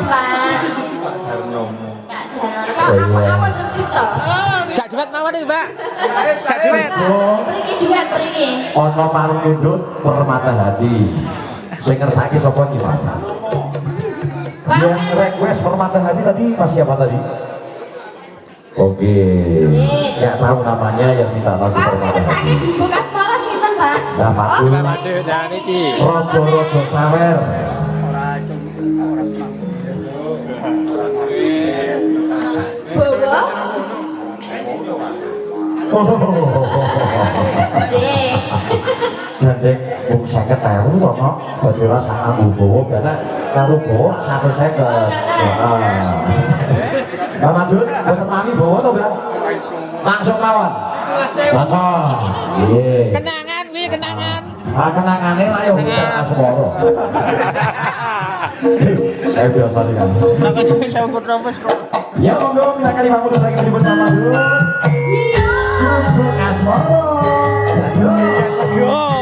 Pak. Kak Jarno. Apa ngerti to? Jak duet mawon iki, Mbak. Jak duet. Mriki duet mriki. Ono paling ndut permata hati. Sing ngersake sapa iki, Pak? Yang request permata hati tadi Mas siapa tadi? Oke. Nggak tahu namanya yang minta lagu permata hati. Bekas sekolah sinten, Pak? Nah, Pak Waduh, jangan iki. Rojo Sawer. Bawa. Gandeng wong 50.000 kok kok badhe rasa ambu karena karo bawa 150. Heeh. Mbak Madun, mboten mami bawa to, Mbak? Langsung lawan. Cocok. Nggih. Kenangan kuwi, kenangan. Ah kenangane lah yo kita asmoro. Saya biasa nih kan. Makanya saya ukur rompes kok. Ya monggo minta kali bangun saya disebut Mbak Madun. Iya. Asmoro. Go.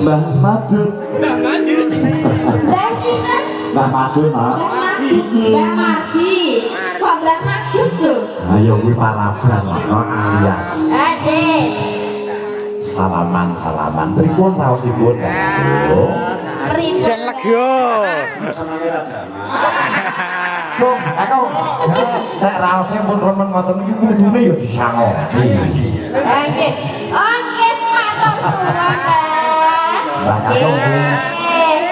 Mbah Madun. Mbah sinten? Mbah Madun, Pak. Mbah Madi. Kok Mbah Madun tuh? Ayo kuwi paraban lah, alias. Ade. Salaman. Pripun raosipun, Pak? Oh. Jan lega. Kok, aku nek raose pun remen ngoten iki kudune ya disangoni. Nggih. Oke, matur suwun, Mbah.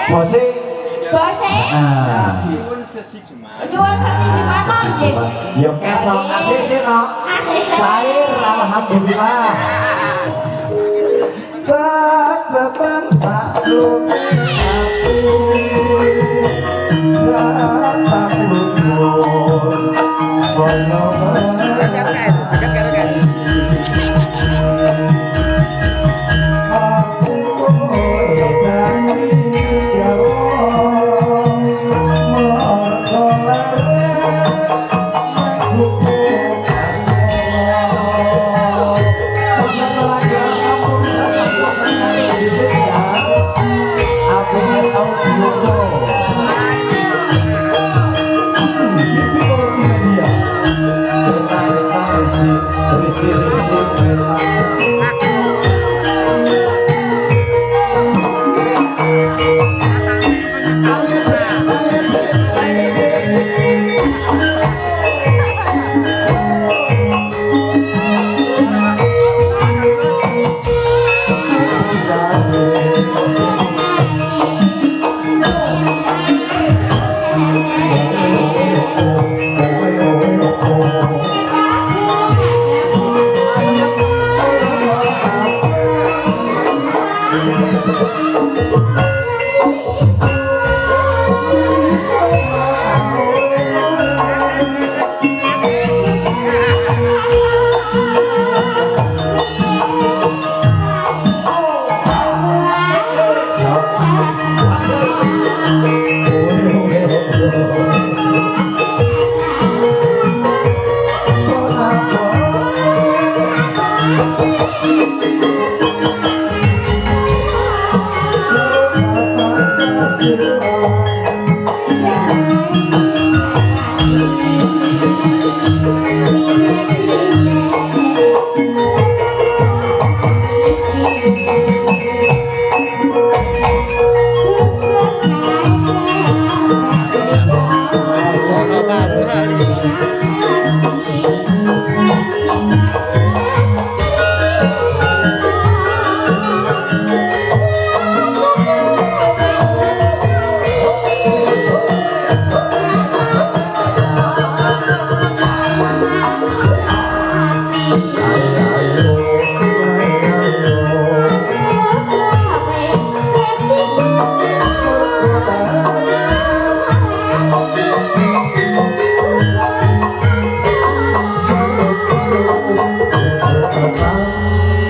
Bose. Nyuwun sesi Jumat nggih. Ya kesok asih no. Cair alhamdulillah. Catatan sakluk ati. Sakluk sono.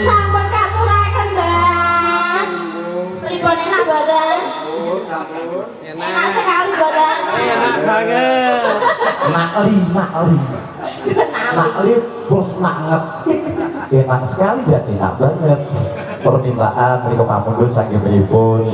Sampun katuraken, Mbak. Pripun enak boten? Enak sekali boten. Enak banget. Nakli plus banget. Enak sekali dan enak banget. Permintaan dari Pak Mundut saking pripun.